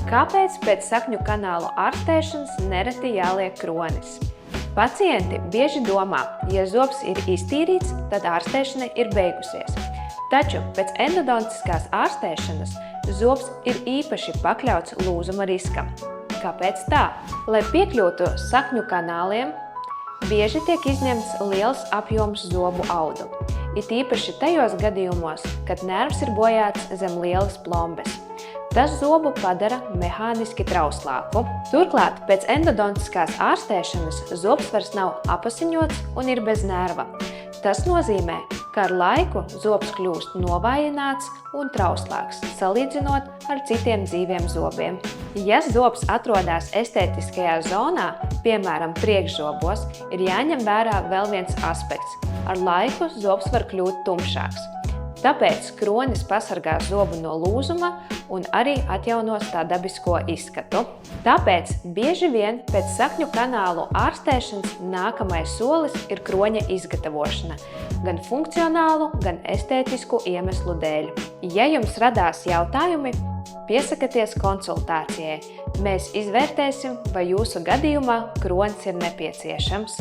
Kāpēc pēc sakņu kanālu ārstēšanas nereti jāliek kronis? Pacienti bieži domā, ja zobs ir iztīrīts, tad ārstēšana ir beigusies. Taču pēc endodontiskās ārstēšanas zobs ir īpaši pakļauts lūzuma riskam. Kāpēc tā? Lai piekļūtu sakņu kanāliem, bieži tiek izņemts liels apjoms zobu audu. It īpaši tajos gadījumos, kad nervs ir bojāts zem lielas plombes. Tas zobu padara mehāniski trauslāku. Turklāt, pēc endodontiskās ārstēšanas zobs vairs nav apasiņots un ir bez nerva. Tas nozīmē, ka ar laiku zobs kļūst novājināts un trauslāks, salīdzinot ar citiem dzīviem zobiem. Ja zobs atrodas estētiskajā zonā, piemēram, priekšzobos, ir jāņem vērā vēl viens aspekts. Ar laiku zobs var kļūt tumšāks. Tāpēc kronis pasargā zobu no lūzuma un arī atjaunos tā dabisko izskatu. Tāpēc bieži vien pēc sakņu kanālu ārstēšanas nākamais solis ir kroņa izgatavošana, gan funkcionālu, gan estētisku iemeslu dēļ. Ja jums radās jautājumi, piesakieties konsultācijai. Mēs izvērtēsim, vai jūsu gadījumā kronis ir nepieciešams.